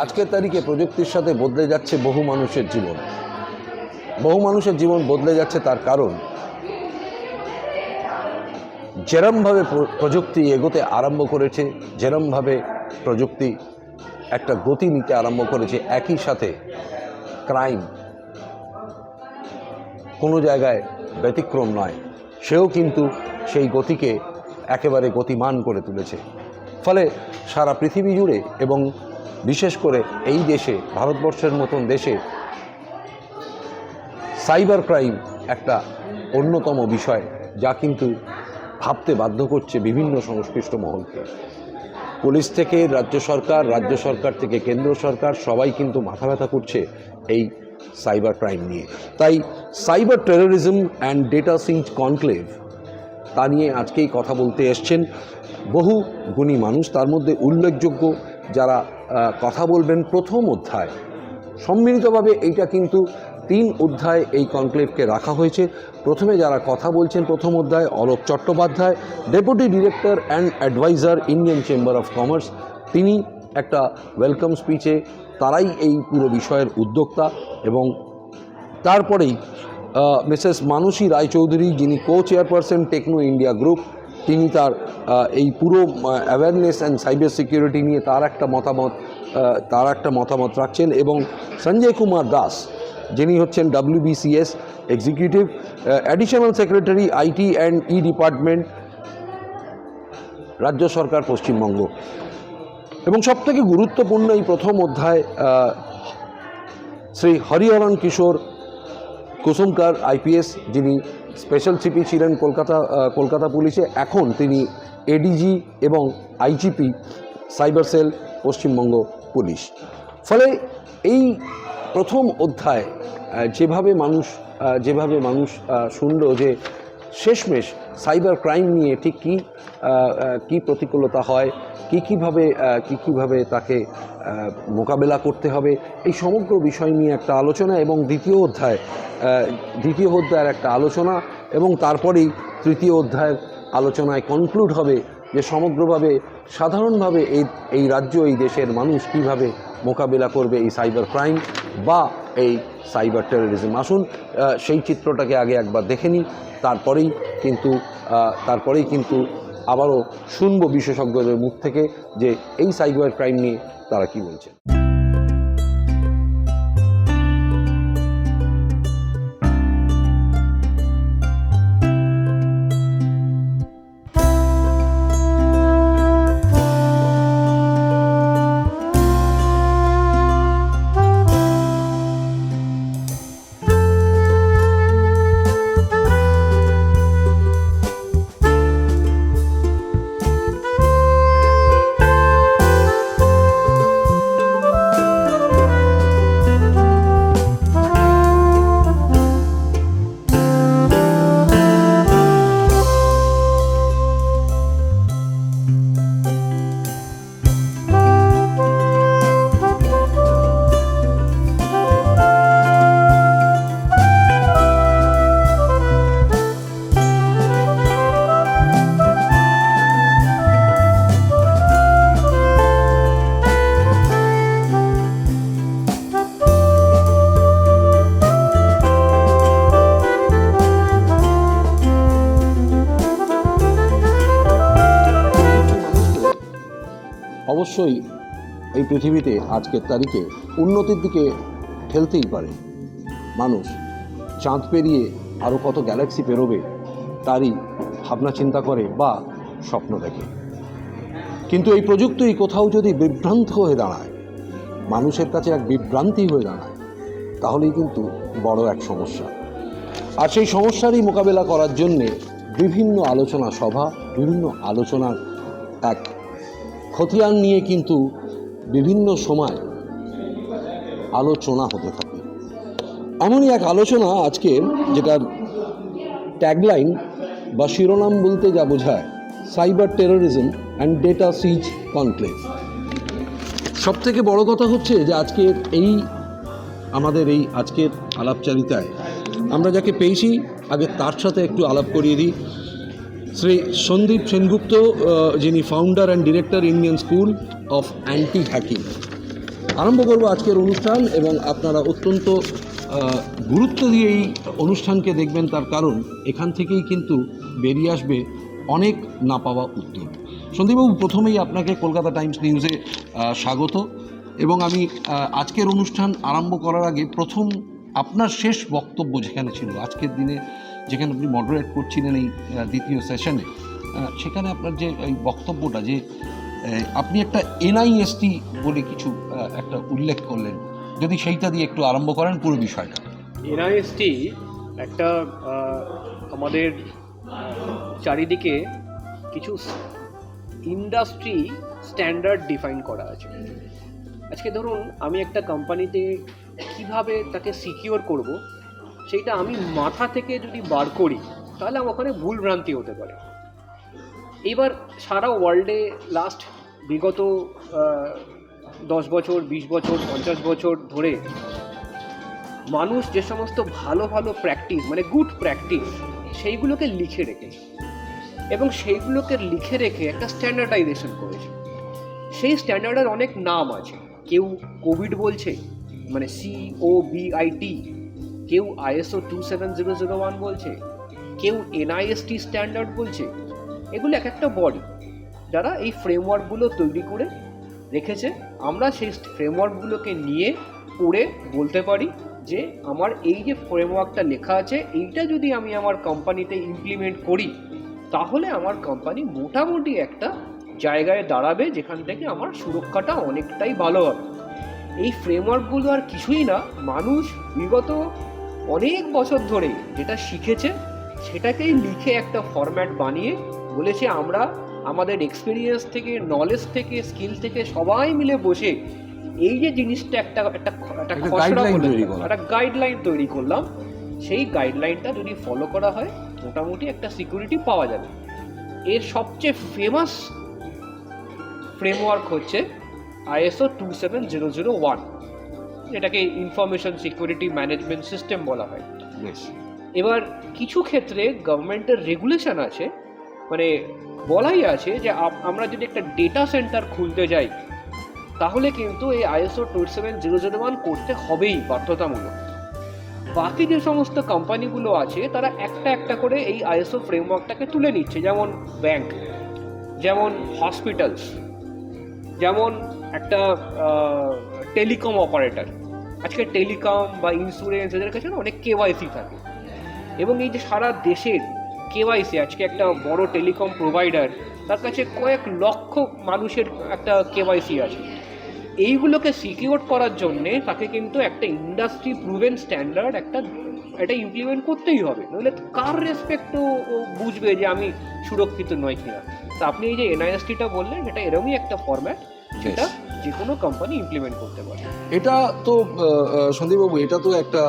আজকের তারিখে প্রযুক্তির সাথে বদলে যাচ্ছে বহু মানুষের জীবন। বহু মানুষের জীবন বদলে যাচ্ছে তার কারণ যেরমভাবে প্রযুক্তি এগোতে আরম্ভ করেছে, যেরমভাবে প্রযুক্তি একটা গতি নিতে আরম্ভ করেছে, একই সাথে ক্রাইম কোনো জায়গায় ব্যতিক্রম নয়, সেও কিন্তু সেই গতিকে একেবারে গতিমান করে তুলেছে। ফলে সারা পৃথিবী জুড়ে এবং বিশেষ করে এই দেশে, ভারতবর্ষের মতন দেশে সাইবার ক্রাইম একটা অন্যতম বিষয়, যা কিন্তু ভাবতে বাধ্য করছে বিভিন্ন সংশ্লিষ্ট মহলকে। পুলিশ থেকে রাজ্য সরকার থেকে কেন্দ্র সরকার সবাই কিন্তু মাথা ব্যথা করছে এই সাইবার ক্রাইম নিয়ে। তাই cyber terrorism and data sync conclave, তা নিয়ে আজকেই কথা বলতে এসছেন বহু গুণী মানুষ। তার মধ্যে উল্লেখযোগ্য যারা কথা বলবেন প্রথম অধ্যায়, সম্মিলিতভাবে এইটা কিন্তু 3 অধ্যায় এই কনক্লেভকে রাখা হয়েছে। প্রথমে যারা কথা বলছেন প্রথম অধ্যায়, Alok Chattopadhyay, deputy director and adviser, Indian chamber of commerce. তিনি একটা ওয়েলকাম স্পিচে তারাই এই পুরো বিষয়ের উদ্যোক্তা। এবং তারপরেই মিসেস মানসী রায়চৌধুরী, যিনি কো চেয়ারপারসন টেকনো ইন্ডিয়া গ্রুপ, তিনি তার এই পুরো অ্যাওয়ারনেস অ্যান্ড সাইবার সিকিউরিটি নিয়ে তার একটা মতামত রাখছেন। এবং সঞ্জয় কুমার দাস, যিনি হচ্ছেন WBCS executive additional secretary, IT and department, রাজ্য সরকার, পশ্চিমবঙ্গ। এবং সবথেকে গুরুত্বপূর্ণ এই প্রথম অধ্যায় শ্রী হরিহরন কিশোর কুসুমকার IPS, যিনি স্পেশাল সিপি ছিলেন কলকাতা পুলিশে, এখন তিনি ADG এবং IGP cyber cell, Paschimbanga police. ফলে এই প্রথম অধ্যায় যেভাবে মানুষ শুনল যে শেষমেশ সাইবার ক্রাইম নিয়ে ঠিক কী প্রতিকূলতা হয়, কীভাবে তাকে মোকাবেলা করতে হবে, এই সমগ্র বিষয় নিয়ে একটা আলোচনা। এবং দ্বিতীয় অধ্যায়ের একটা আলোচনা, এবং তারপরেই তৃতীয় অধ্যায়ের আলোচনায় কনক্লুড হবে যে সমগ্রভাবে সাধারণভাবে এই রাজ্য, এই দেশের মানুষ কীভাবে মোকাবেলা করবে এই সাইবার ক্রাইম বা এই সাইবার টেরোরিজম। আসুন সেই চিত্রটাকে আগে একবার দেখে নিই, তারপরেই কিন্তু আবারও শুনব বিশেষজ্ঞদের মুখ থেকে যে এই সাইবার ক্রাইম নিয়ে তারা কী বলছেন। অবশ্যই এই পৃথিবীতে আজকের তারিখে উন্নতির দিকে ঠেলতেই পারে মানুষ। চাঁদ পেরিয়ে আরও কত গ্যালাক্সি পেরোবে তারই ভাবনা চিন্তা করে বা স্বপ্ন দেখে। কিন্তু এই প্রযুক্তি কোথাও যদি বিভ্রান্ত হয়ে দাঁড়ায়, মানুষের কাছে এক বিভ্রান্তি হয়ে দাঁড়ায়, তাহলেই কিন্তু বড় এক সমস্যা। আর সেই সমস্যারই মোকাবেলা করার জন্যে বিভিন্ন আলোচনা সভা, বিভিন্ন আলোচনার এক খতিয়ান নিয়ে কিন্তু বিভিন্ন সময় আলোচনা হতে থাকে। এমনই এক আলোচনা আজকের, যেটার ট্যাগলাইন বা শিরোনাম বলতে যা বোঝায়, cyber terrorism and data seize conclave. সবথেকে বড় কথা হচ্ছে যে আমাদের এই আজকের আলাপচারিতায় আমরা যাকে পেয়েছি, আগে তার সাথে একটু আলাপ করিয়ে দিই। শ্রী সন্দীপ সেনগুপ্ত, যিনি founder and director, Indian school of anti hacking. আরম্ভ করব আজকের অনুষ্ঠান এবং আপনারা অত্যন্ত গুরুত্ব দিয়ে এই অনুষ্ঠানকে দেখবেন, তার কারণ এখান থেকেই কিন্তু বেরিয়ে আসবে অনেক না পাওয়া উত্তর। সন্দীপবাবু, প্রথমেই আপনাকে কলকাতা টাইমস নিউজে স্বাগত, এবং আমি আজকের অনুষ্ঠান আরম্ভ করার আগে প্রথম আপনার শেষ বক্তব্য যেখানে ছিল আজকের দিনে, যেখানে আপনি মডারেট করছিলেন এই দ্বিতীয় সেশনে, সেখানে আপনার যে এই বক্তব্যটা, যে আপনি একটা এনআইএসটি বলে কিছু একটা উল্লেখ করলেন, যদি সেইটা দিয়ে একটু আরম্ভ করেন পুরো বিষয়টা। এনআইএসটি একটা আমাদের চারিদিকে কিছু ইন্ডাস্ট্রি স্ট্যান্ডার্ড ডিফাইন করা আছে। আজকে ধরুন আমি একটা কোম্পানিতে কিভাবে তাকে সিকিওর করব, সেইটা আমি মাথা থেকে যদি বার করি তাহলে আমার ওখানে ভুল ভ্রান্তি হতে পারে। এইবার সারা ওয়ার্ল্ডে লাস্ট বিগত 10 বছর, 20 বছর, 50 বছর ধরে মানুষ যে সমস্ত ভালো ভালো প্র্যাকটিস, মানে গুড প্র্যাকটিস, সেইগুলোকে লিখে রেখেছে এবং সেইগুলোকে লিখে রেখে একটা স্ট্যান্ডার্ডাইজেশন করেছে। সেই স্ট্যান্ডার্ডের অনেক নাম আছে। কেউ কোভিড বলছে, মানে COVID, কেউ ISO 27001 বলছে, কেউ NIST স্ট্যান্ডার্ড বলছে। এগুলো এক একটা বডি যারা এই ফ্রেমওয়ার্কগুলো তৈরি করে রেখেছে। আমরা সেই ফ্রেমওয়ার্কগুলোকে নিয়ে পড়ে বলতে পারি যে আমার এই যে ফ্রেমওয়ার্কটা লেখা আছে, এইটা যদি আমি আমার কোম্পানিতে ইমপ্লিমেন্ট করি তাহলে আমার কোম্পানি মোটামুটি একটা জায়গায় দাঁড়াবে যেখান থেকে আমার সুরক্ষাটা অনেকটাই ভালো হবে। এই ফ্রেমওয়ার্কগুলো আর কিছুই না, মানুষ বিগত অনেক বছর ধরে যেটা শিখেছে সেটাকেই লিখে একটা ফরম্যাট বানিয়ে বলেছে আমরা আমাদের এক্সপিরিয়েন্স থেকে, নলেজ থেকে, স্কিল থেকে সবাই মিলে বসে এই যে জিনিসটা একটা গাইডলাইন তৈরি করলাম। সেই গাইডলাইনটা যদি ফলো করা হয় মোটামুটি একটা সিকিউরিটি পাওয়া যাবে। এর সবচেয়ে ফেমাস ফ্রেমওয়ার্ক হচ্ছে ISO 27001, যেটাকে ইনফরমেশন সিকিউরিটি ম্যানেজমেন্ট সিস্টেম বলা হয়। এবার কিছু ক্ষেত্রে গভর্নমেন্টের রেগুলেশন আছে, মানে বলাই আছে যে আমরা যদি একটা ডেটা সেন্টার খুলতে যাই তাহলে কিন্তু এই ISO 27001 করতে হবেই বাধ্যতামূলক। বাকি যে সমস্ত কোম্পানিগুলো আছে তারা একটা একটা করে এই ISO ফ্রেমওয়ার্কটাকে তুলে নিচ্ছে, যেমন ব্যাংক, যেমন হসপিটালস, যেমন একটা টেলিকম অপারেটর। আজকে টেলিকম বা ইন্স্যুরেন্স, এদের কাছে না অনেক KYC থাকে, এবং এই যে সারা দেশের KYC, আজকে একটা বড় টেলিকম প্রোভাইডার, তার কাছে কয়েক লক্ষ মানুষের একটা KYC আছে। এইগুলোকে সিকিউর করার জন্যে তাকে কিন্তু একটা ইন্ডাস্ট্রি প্রুভেন স্ট্যান্ডার্ড এটা ইমপ্লিমেন্ট করতেই হবে, নইলে কার রেসপেক্টও বুঝবে যে আমি সুরক্ষিত নয় কিনা। তা আপনি এই যে NISTটা বললেন, এটা এরকমই একটা ফরম্যাট যেটা যে কোনো কোম্পানি ইমপ্লিমেন্ট করতে পারে। এটা তো সন্দীপবাবু, এটা তো একটা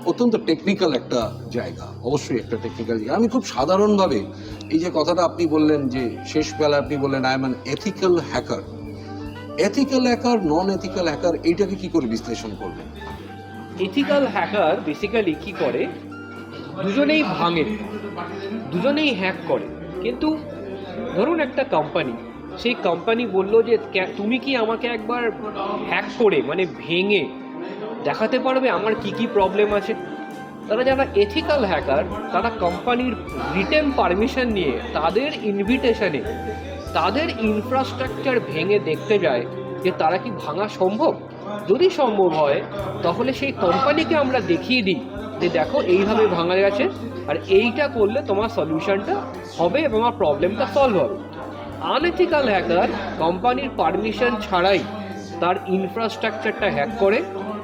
অত্যন্ত টেকনিক্যাল একটা জায়গা, অবশ্যই একটা টেকনিক্যাল জায়গা। আমি খুব সাধারণভাবে এই যে কথাটা আপনি বললেন, যে শেষ বেলা আপনি বললেন I am an ethical hacker, ethical hacker, non ethical hacker, এইটাকে কি করে বিশ্লেষণ করবেন? এথিক্যাল হ্যাকার বেসিক্যালি কি করে, দুজনেই ভাঙে, দুজনেই হ্যাক করে। কিন্তু ধরুন একটা কোম্পানি, সেই কোম্পানি বললো যে তুমি কি আমাকে একবার হ্যাক করে, মানে ভেঙে দেখাতে পারবে আমার কি কি প্রবলেম আছে। যারা এথিক্যাল হ্যাকার, তারা কোম্পানির রিটেন পারমিশন নিয়ে তাদের ইনভিটেশনে তাদের ইনফ্রাস্ট্রাকচার ভেঙে দেখতে যায় যে তারা কি ভাঙা সম্ভব। যদি সম্ভব হয় তাহলে সেই কোম্পানিকে আমরা দেখিয়ে দিই যে দেখো এইভাবে ভাঙা গেছে, আর এইটা করলে তোমার সলিউশনটা হবে এবং আমার প্রবলেমটা সলভ হবে। আনএথিক্যাল হ্যাকার কোম্পানির পারমিশন ছাড়াই তার ইনফ্রাস্ট্রাকচারটা হ্যাক করে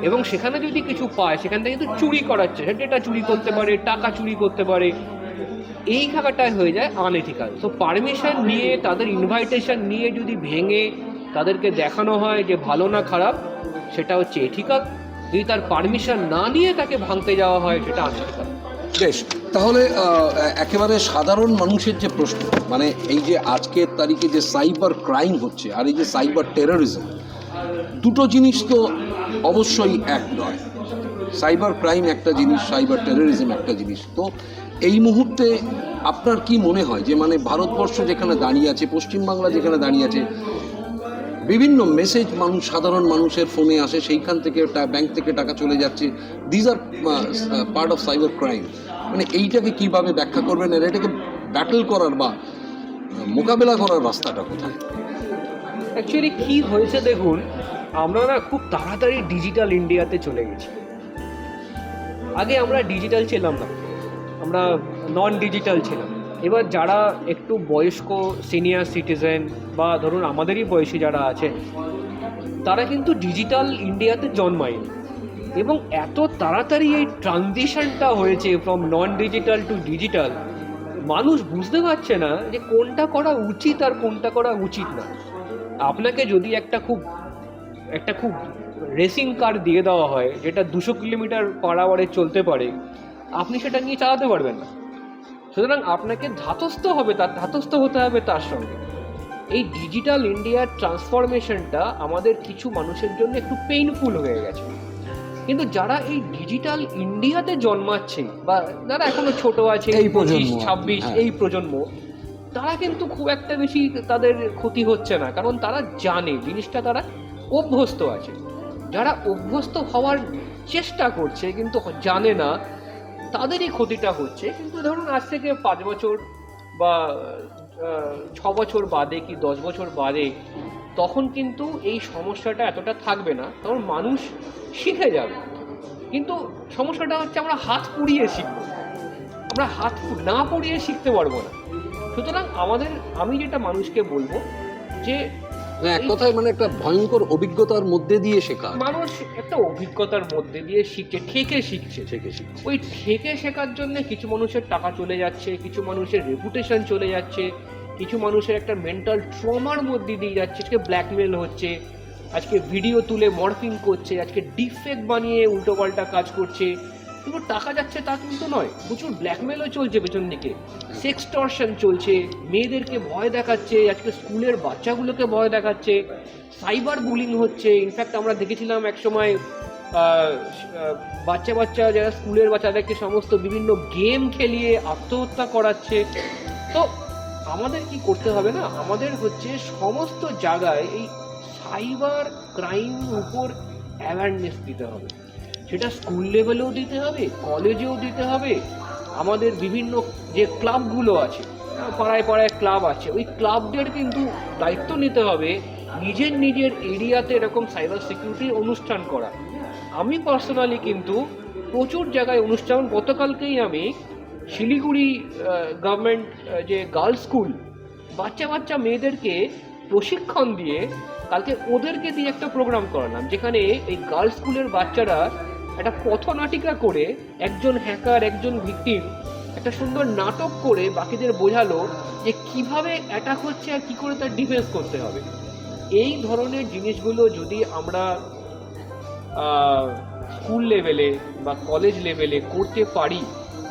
এবং সেখানে যদি কিছু পায় সেখান থেকে কিন্তু চুরি করাচ্ছে, ডেটা চুরি করতে পারে, টাকা চুরি করতে পারে। এই খাবারটাই হয়ে যায় আনএথিক্যাল। তো পারমিশন নিয়ে, তাদের ইনভাইটেশন নিয়ে যদি ভেঙে তাদেরকে দেখানো হয় যে ভালো না খারাপ, সেটা হচ্ছে এথিক্যাল। যদি তার পারমিশন না নিয়ে তাকে ভাঙতে যাওয়া হয়, সেটা আনএথিক্যাল। বেশ, তাহলে একেবারে সাধারণ মানুষের যে প্রশ্ন, মানে এই যে আজকের তারিখে যে সাইবার ক্রাইম হচ্ছে আর এই যে সাইবার টেররিজম, দুটো জিনিস তো অবশ্যই এক নয়। সাইবার ক্রাইম একটা জিনিস, সাইবার টেররিজম একটা জিনিস। তো এই মুহূর্তে আপনার কি মনে হয় যে মানে ভারতবর্ষ যেখানে দাঁড়িয়ে আছে, পশ্চিমবাংলা যেখানে দাঁড়িয়ে আছে, বিভিন্ন মেসেজ সাধারণ মানুষের ফোনে আসে, সেইখান থেকে ব্যাংক থেকে টাকা চলে যাচ্ছে। These are part of cyber crime. মানে এইটাকে কিভাবে ব্যাখ্যা করবেন, আর এটাকে ব্যাটল করার বা মোকাবেলা করার রাস্তাটা কোথায়? অ্যাকচুয়ালি কি হয়েছে দেখুন, আমরা না খুব তাড়াতাড়ি ডিজিটাল ইন্ডিয়াতে চলে গেছি। আগে আমরা ডিজিটাল ছিলাম না, আমরা নন ডিজিটাল ছিলাম। এবার যারা একটু বয়স্ক সিনিয়র সিটিজেন বা ধরুন আমাদেরই বয়সী যারা আছে, তারা কিন্তু ডিজিটাল ইন্ডিয়াতে জন্মায়নি। এবং এত তাড়াতাড়ি এই ট্রানজিশনটা হয়েছে from non digital to digital, মানুষ বুঝতে পারছে না যে কোনটা করা উচিত আর কোনটা করা উচিত না। আপনাকে যদি একটা খুব রেসিং কার দিয়ে দেওয়া হয় যেটা 200 কিলোমিটার পার আওয়ারে চলতে পারে, আপনি সেটা নিয়ে চালাতে পারবেন না। সুতরাং আপনাকে ধাতস্থ হতে হবে তার সঙ্গে। এই ডিজিটাল ইন্ডিয়ার ট্রান্সফরমেশনটা আমাদের কিছু মানুষের জন্য একটু পেইনফুল হয়ে গেছে। কিন্তু যারা এই ডিজিটাল ইন্ডিয়াতে জন্মাচ্ছে বা যারা এখনো ছোট আছে, এই প্রজন্ম 25-26 এই প্রজন্ম, তারা কিন্তু খুব একটা বেশি তাদের ক্ষতি হচ্ছে না, কারণ তারা জানে জিনিসটা, তারা অভ্যস্ত আছে। যারা অভ্যস্ত হওয়ার চেষ্টা করছে কিন্তু জানে না, তাদেরই ক্ষতিটা হচ্ছে। কিন্তু ধরুন আজ থেকে 5 বছর বা 6 বছর বাদে কি 10 বছর বাদে, তখন কিন্তু এই সমস্যাটা এতটা থাকবে না, তখন মানুষ শিখে যাবে। কিন্তু সমস্যাটা হচ্ছে আমরা হাত পুড়িয়ে শিখবো, আমরা হাত না পুড়িয়ে শিখতে পারবো না। সুতরাং আমি যেটা মানুষকে বলবো যে এক কথায় মানে একটা ভয়ঙ্কর অভিজ্ঞতার মধ্যে দিয়ে শেখা। মানুষ একটা অভিজ্ঞতার মধ্যে দিয়ে শিখছে, ঠেকে শিখছে। ওই ঠেকে শেখার জন্য কিছু মানুষের টাকা চলে যাচ্ছে, কিছু মানুষের রেপুটেশন চলে যাচ্ছে, কিছু মানুষের একটা মেন্টাল ট্রমার মধ্যে দিয়ে যাচ্ছে। আজকে ব্ল্যাকমেল হচ্ছে, আজকে ভিডিও তুলে মর্ফিং করছে, আজকে ডিফেক্ট বানিয়ে উল্টোপাল্টা কাজ করছে। শুধু টাকা যাচ্ছে তা কিন্তু নয়, প্রচুর ব্ল্যাকমেলও চলছে পেছন দিকে, সেক্সটর্শন চলছে, মেয়েদেরকে ভয় দেখাচ্ছে, আজকে স্কুলের বাচ্চাগুলোকে ভয় দেখাচ্ছে, সাইবার বুলিং হচ্ছে। ইনফ্যাক্ট আমরা দেখেছিলাম এক সময় বাচ্চা যারা স্কুলের বাচ্চাদেরকে সমস্ত বিভিন্ন গেম খেলিয়ে আত্মহত্যা করাচ্ছে। তো আমাদের কি করতে হবে না, আমাদের হচ্ছে সমস্ত জায়গায় এই সাইবার ক্রাইম উপর অ্যাওয়ারনেস দিতে হবে। সেটা স্কুল লেভেলেও দিতে হবে, কলেজেও দিতে হবে। আমাদের বিভিন্ন যে ক্লাবগুলো আছে, পাড়ায় পাড়ায় ক্লাব আছে, ওই ক্লাবদের কিন্তু দায়িত্ব নিতে হবে নিজের এরিয়াতে এরকম সাইবার সিকিউরিটির অনুষ্ঠান করা। আমি পার্সোনালি কিন্তু প্রচুর জায়গায় অনুষ্ঠান, গতকালকেই আমি শিলিগুড়ি গভর্নমেন্ট যে গার্লস স্কুল, বাচ্চা মেয়েদেরকে প্রশিক্ষণ দিয়ে কালকে ওদেরকে দিয়ে একটা প্রোগ্রাম করালাম, যেখানে এই গার্লস স্কুলের বাচ্চারা একটা পথনাটিকা করে, একজন হ্যাকার একজন ভিকটিম একটা সুন্দর নাটক করে বাকিদের বোঝালো যে কিভাবে অ্যাটাক হচ্ছে আর কি করে তার ডিফেন্স করতে হবে। এই ধরনের জিনিসগুলো যদি আমরা স্কুল লেভেলে বা কলেজ লেভেলে করতে পারি,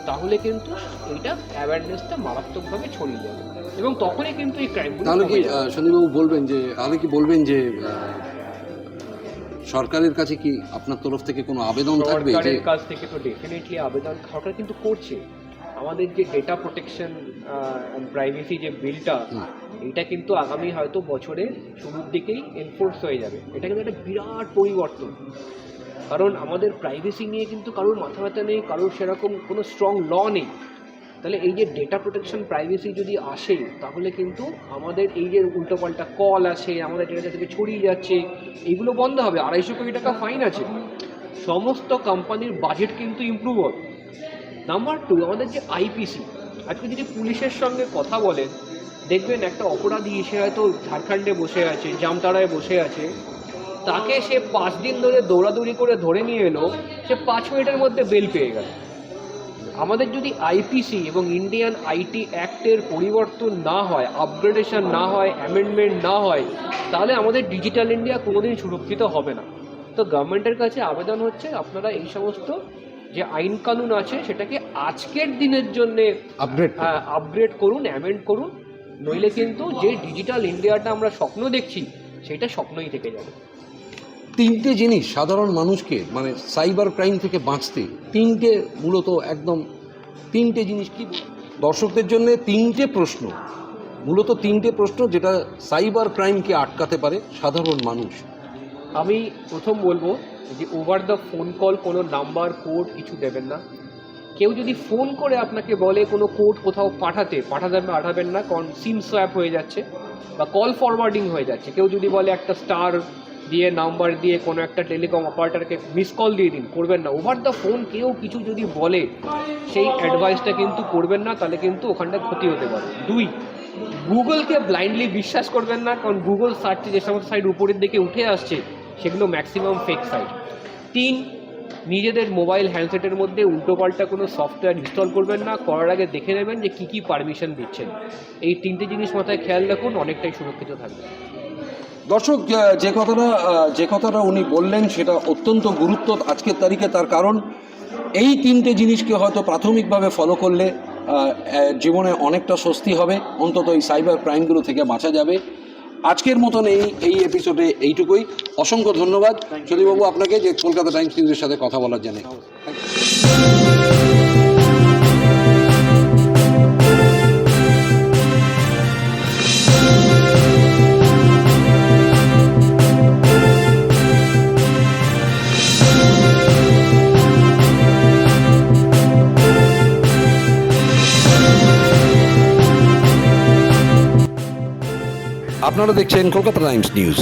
তাহলে কিন্তু এইটা অ্যাওয়ারনেসটা মারাত্মকভাবে ছড়িয়ে যাবে এবং তখনই কিন্তু এই ক্রাইমগুলো। তাহলে কি সন্দীপবাবু বলবেন যে সরকারের কাছে কি আপনার তরফ থেকে কোনো আবেদন থাকবে? সরকারের কাছ থেকে তো ডেফিনেটলি আবেদন সরকার কিন্তু করছে। আমাদের যে ডেটা প্রোটেকশন অ্যান্ড প্রাইভেসি যে বিলটা, এটা কিন্তু আগামী হয়তো বছরের শুরুর দিকেই এনফোর্স হয়ে যাবে। এটা কিন্তু একটা বিরাট পরিবর্তন, কারণ আমাদের প্রাইভেসি নিয়ে কিন্তু কারোর মাথা ব্যথা নেই, কারোর সেরকম কোনো স্ট্রং ল নেই। তাহলে এই যে ডেটা প্রোটেকশন প্রাইভেসি যদি আসে, তাহলে কিন্তু আমাদের এই যে উল্টোপাল্টা কল আছে, আমাদের ডেটা থেকে ছড়িয়ে যাচ্ছে, এইগুলো বন্ধ হবে। 250 কোটি টাকা ফাইন আছে, সমস্ত কোম্পানির বাজেট কিন্তু ইমপ্রুভ হবে। নাম্বার 2, আমাদের যে আইপিসি, আজকে যদি পুলিশের সঙ্গে কথা বলেন, দেখবেন একটা অপরাধী এসে হয়তো ঝাড়খণ্ডে বসে আছে, জামতাড়ায় বসে আছে, তাকে সে 5 দিন ধরে দৌড়াদৌড়ি করে ধরে নিয়ে এলো, সে 5 মিনিটের মধ্যে বেল পেয়ে গেল। আমাদের যদি আইপিসি এবং ইন্ডিয়ান আইটি অ্যাক্টের পরিবর্তন না হয়, আপগ্রেডেশন না হয়, অ্যামেন্ডমেন্ট না হয়, তাহলে আমাদের ডিজিটাল ইন্ডিয়া কোনোদিন সুরক্ষিত হবে না। তো গভর্নমেন্টের কাছে আবেদন হচ্ছে, আপনারা এই সমস্ত যে আইন কানুন আছে সেটাকে আজকের দিনের জন্যে আপগ্রেড করুন, অ্যামেন্ড করুন, নইলে কিন্তু যে ডিজিটাল ইন্ডিয়াটা আমরা স্বপ্ন দেখছি সেটা স্বপ্নই থেকে যাবে। 3টে জিনিস সাধারণ মানুষকে, মানে সাইবার ক্রাইম থেকে বাঁচতে, মূলত একদম 3টে জিনিস কি দর্শকদের জন্য 3টে প্রশ্ন মূলত তিনটে প্রশ্ন যেটা সাইবার ক্রাইমকে আটকাতে পারে সাধারণ মানুষ। আমি প্রথম বলবো যে ওভার দ্য ফোন কল কোনো নাম্বার কোড কিছু দেবেন না। কেউ যদি ফোন করে আপনাকে বলে কোনো কোড কোথাও পাঠাবেন না, কারণ সিম সোয়াপ হয়ে যাচ্ছে বা কল ফরওয়ার্ডিং হয়ে যাচ্ছে। কেউ যদি বলে একটা স্টার দিয়ে নাম্বার দিয়ে কোনো একটা টেলিকম অপারেটরকে মিস কল দিয়ে দিন, করবেন না। ওভার দ্য ফোন কেউ কিছু যদি বলে সেই অ্যাডভাইসটা কিন্তু করবেন না, তাহলে কিন্তু ওখানটা ক্ষতি হতে পারে। 2, গুগলকে ব্লাইন্ডলি বিশ্বাস করবেন না, কারণ গুগল সার্চে যে সমস্ত সাইট উপরের দিকে উঠে আসছে সেগুলো ম্যাক্সিমাম ফেক সাইট। 3, নিজেদের মোবাইল হ্যান্ডসেটের মধ্যে উল্টোপাল্টা কোনো সফটওয়্যার ইনস্টল করবেন না, করার আগে দেখে নেবেন যে কী কী পারমিশন দিচ্ছেন। এই 3টে জিনিস মাথায় খেয়াল রাখুন, অনেকটাই সুরক্ষিত থাকবে। দর্শক, যে কথাটা উনি বললেন সেটা অত্যন্ত গুরুত্ব আজকের তারিখে, তার কারণ এই 3টে জিনিসকে হয়তো প্রাথমিকভাবে ফলো করলে জীবনে অনেকটা স্বস্তি হবে, অন্তত এই সাইবার ক্রাইমগুলো থেকে বাঁচা যাবে। আজকের মতন এই এপিসোডে এইটুকুই। অসংখ্য ধন্যবাদ জ্যোতিবাবু আপনাকে, যে কলকাতা টাইমস নিউজের সাথে কথা বলার জন্য। আপনারা দেখছেন কলকাতা টাইমস নিউজ।